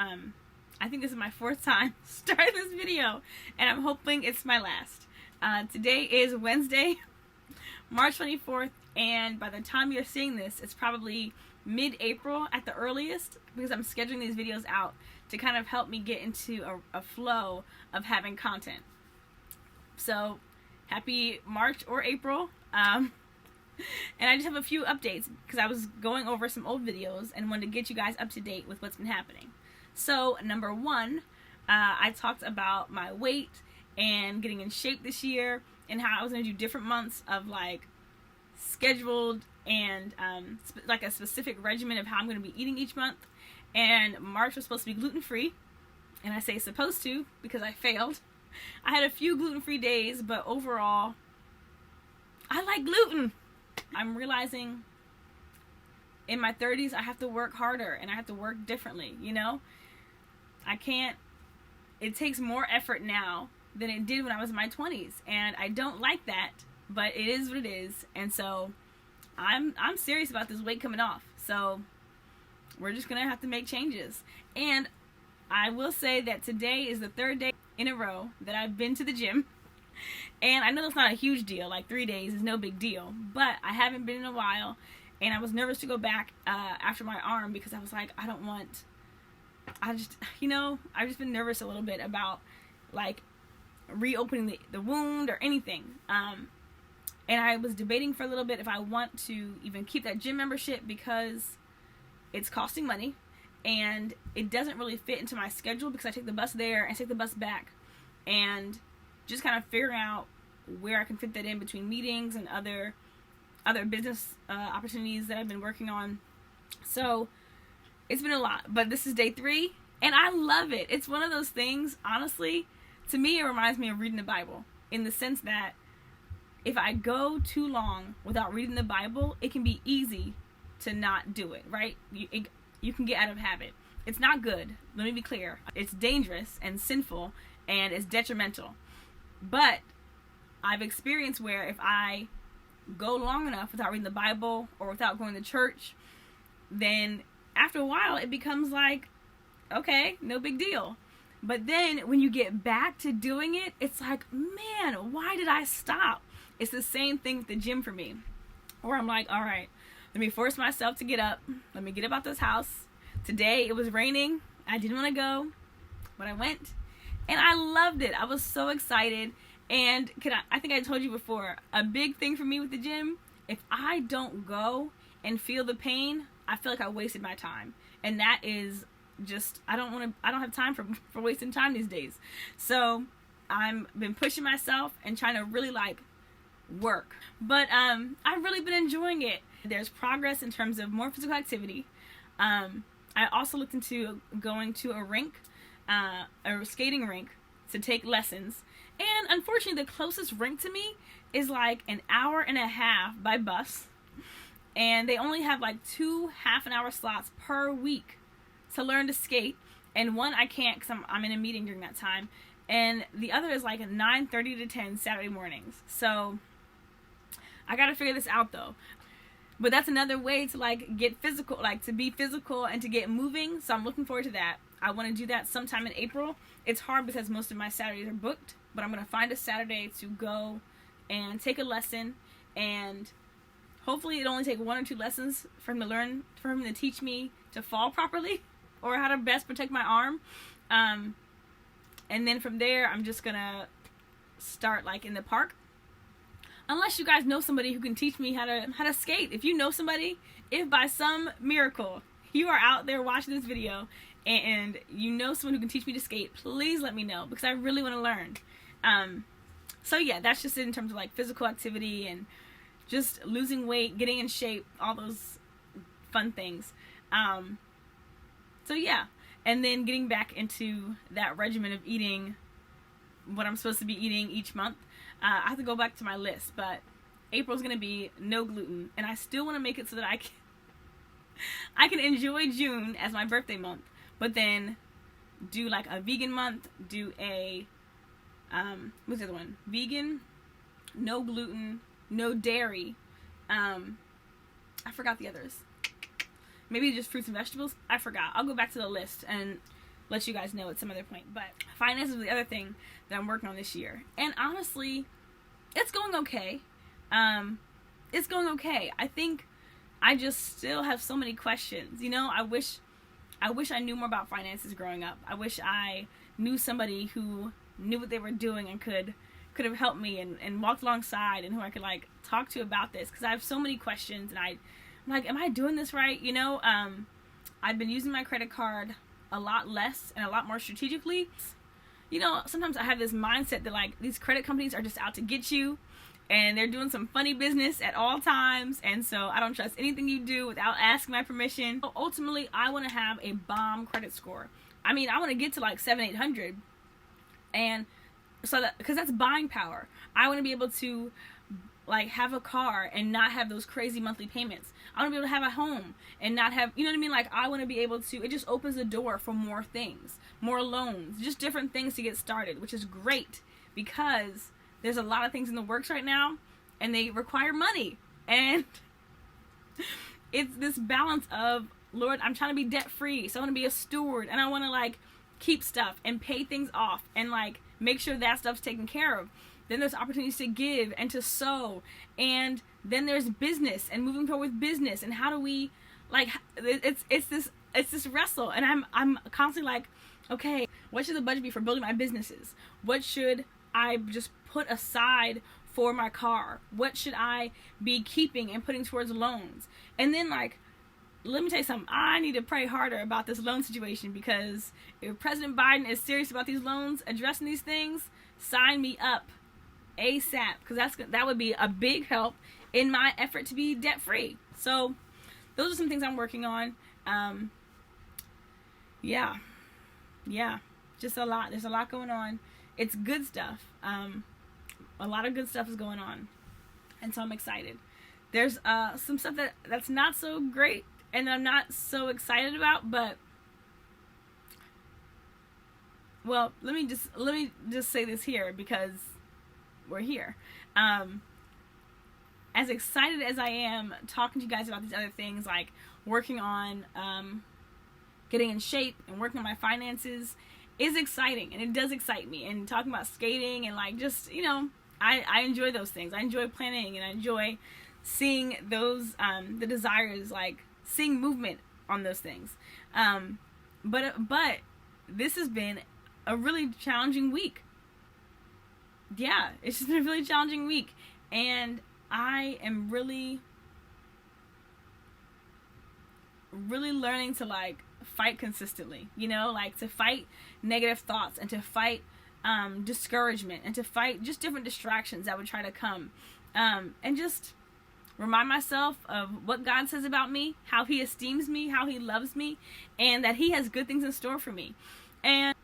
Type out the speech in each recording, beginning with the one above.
I think this is my fourth time starting this video, and I'm hoping it's my last. Today is Wednesday, March 24th, and by the time you're seeing this, it's probably mid-April at the earliest, because I'm scheduling these videos out to kind of help me get into a flow of having content. So, happy March or April. And I just have a few updates because I was going over some old videos and wanted to get you guys up to date with what's been happening. So, number one, I talked about my weight and getting in shape this year and how I was going to do different months of like scheduled and like a specific regimen of how I'm going to be eating each month. And March was supposed to be gluten-free, and I say supposed to because I failed. I had a few gluten-free days, but overall, I like gluten. I'm realizing in my 30s I have to work harder and I have to work differently, you know? It takes more effort now than it did when I was in my 20s, and I don't like that, but it is what it is. And so I'm serious about this weight coming off. So we're just gonna have to make changes. And I will say that today is the third day in a row that I've been to the gym. And I know that's not a huge deal, like 3 days is no big deal, but I haven't been in a while, and I was nervous to go back after my arm because I was like, I've just been nervous a little bit about like reopening the wound or anything. And I was debating for a little bit if I want to even keep that gym membership because it's costing money and it doesn't really fit into my schedule because I take the bus there and take the bus back, and just kind of figuring out where I can fit that in between meetings and other business opportunities that I've been working on. So it's been a lot, but this is day 3 and I love it. It's one of those things, honestly, to me it reminds me of reading the Bible, in the sense that if I go too long without reading the Bible, it can be easy to not do it, right? You can get out of habit. It's not good. Let me be clear. It's dangerous and sinful and it's detrimental. But I've experienced where if I go long enough without reading the Bible or without going to church, then after a while it becomes like, okay, no big deal. But then when you get back to doing it, it's like, man, why did I stop? It's the same thing with the gym for me, where I'm like, all right, let me force myself to get up. Let me get up out this house. Today it was raining. I didn't want to go, but I went. And I loved it. I was so excited. And I think I told you before, a big thing for me with the gym, if I don't go and feel the pain, I feel like I wasted my time. And that is just, I don't have time for wasting time these days. So I've been pushing myself and trying to really like work. But I've really been enjoying it. There's progress in terms of more physical activity. I also looked into going to a skating rink to take lessons. And unfortunately, the closest rink to me is like an hour and a half by bus. And they only have like 2 half-an-hour slots per week to learn to skate. And one I can't because I'm in a meeting during that time. And the other is like 9:30 to 10 Saturday mornings. So I gotta figure this out though. But that's another way to like get physical, like to be physical and to get moving. So I'm looking forward to that. I want to do that sometime in April. It's hard because most of my Saturdays are booked, but I'm going to find a Saturday to go and take a lesson, and hopefully it'll only take 1 or 2 lessons for him to teach me to fall properly or how to best protect my arm. And then from there, I'm just going to start like in the park. Unless you guys know somebody who can teach me how to skate. If you know somebody, if by some miracle you are out there watching this video and you know someone who can teach me to skate, please let me know because I really want to learn. So yeah, that's just it in terms of like physical activity and just losing weight, getting in shape, all those fun things. So yeah, and then getting back into that regimen of eating what I'm supposed to be eating each month. I have to go back to my list, but April's going to be no gluten, and I still want to make it so that I can enjoy June as my birthday month, but then do like a vegan month, do a, what's the other one? Vegan, no gluten, no dairy, I forgot the others. Maybe just fruits and vegetables. I forgot. I'll go back to the list and let you guys know at some other point. But finance is the other thing that I'm working on this year. And honestly, it's going okay. It's going okay. I think I just still have so many questions. You know, I wish I knew more about finances growing up. I wish I knew somebody who knew what they were doing and could have helped me and walked alongside, and who I could like talk to about this, because I have so many questions, and I'm like, am I doing this right? You know, I've been using my credit card a lot less and a lot more strategically. You know, sometimes I have this mindset that like these credit companies are just out to get you, and they're doing some funny business at all times, and so I don't trust anything you do without asking my permission. So ultimately, I want to have a bomb credit score. I mean, I want to get to like 700-800, and so that, because that's buying power. I want to be able to like have a car and not have those crazy monthly payments. I want to be able to have a home and not have, you know what I mean? Like, I want to be able to, it just opens the door for more things, more loans, just different things to get started, which is great, because there's a lot of things in the works right now, and they require money. And it's this balance of, Lord, I'm trying to be debt free, so I want to be a steward, and I want to like keep stuff and pay things off and like make sure that stuff's taken care of. Then there's opportunities to give and to sow, and then there's business and moving forward with business, and how do we like, it's this wrestle, and I'm constantly like, okay, what should the budget be for building my businesses? What should I just put aside for my car? What should I be keeping and putting towards loans? And then like, let me tell you something, I need to pray harder about this loan situation, because if President Biden is serious about these loans, addressing these things, sign me up ASAP, because that would be a big help in my effort to be debt free. So those are some things I'm working on. Yeah, just a lot. There's a lot going on. It's good stuff. A lot of good stuff is going on, and so I'm excited. There's some stuff that's not so great and I'm not so excited about, but well, let me just say this here, because we're here. As excited as I am talking to you guys about these other things, like working on getting in shape and working on my finances is exciting, and it does excite me, and talking about skating and like just, you know, I enjoy those things. I enjoy planning, and I enjoy seeing those the desires, like seeing movement on those things. But this has been a really challenging week. Yeah, it's just been a really challenging week, and I am really learning to like fight consistently, you know, like to fight negative thoughts, and to fight discouragement, and to fight just different distractions that would try to come, and just remind myself of what God says about me, how he esteems me, how he loves me, and that he has good things in store for me. And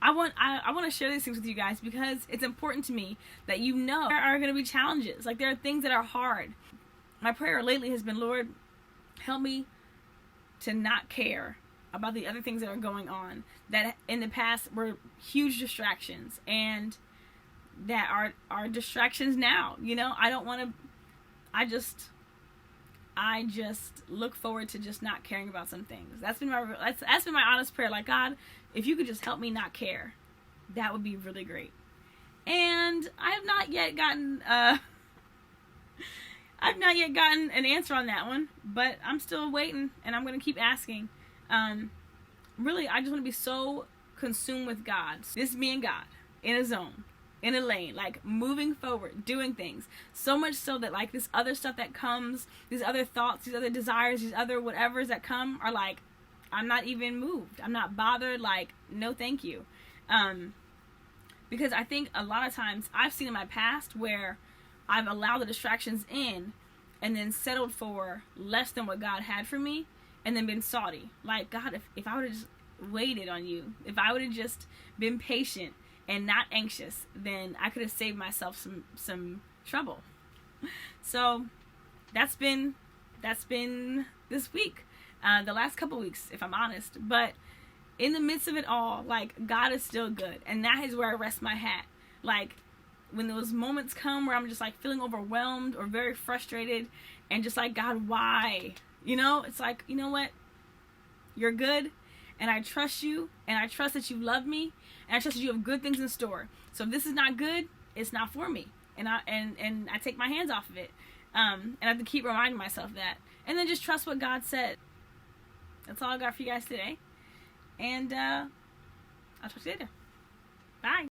I want to share these things with you guys, because it's important to me that you know there are going to be challenges. Like, there are things that are hard. My prayer lately has been, Lord, help me to not care about the other things that are going on, that in the past were huge distractions, and that are distractions now. You know, I don't want to, I just look forward to just not caring about some things. That's been my honest prayer. Like, God, if you could just help me not care, that would be really great. And I have not yet gotten an answer on that one, but I'm still waiting, and I'm going to keep asking. Really, I just want to be so consumed with God. This is me and God in a zone, in a lane, like moving forward, doing things. So much so that like this other stuff that comes, these other thoughts, these other desires, these other whatevers that come are like, I'm not even moved. I'm not bothered. Like, no, thank you. Because I think a lot of times I've seen in my past where I've allowed the distractions in, and then settled for less than what God had for me, and then been salty. Like, God, if I would have just waited on you, if I would have just been patient and not anxious, then I could have saved myself some trouble. So that's been this week, the last couple weeks, if I'm honest. But in the midst of it all, like, God is still good, and that is where I rest my hat. Like, when those moments come where I'm just like feeling overwhelmed or very frustrated, and just like, God, why? You know, it's like, you know what? You're good, and I trust you, and I trust that you love me, and I trust that you have good things in store. So if this is not good, it's not for me, and I take my hands off of it. And I have to keep reminding myself that, and then just trust what God said. That's all I got for you guys today, and I'll talk to you later. Bye.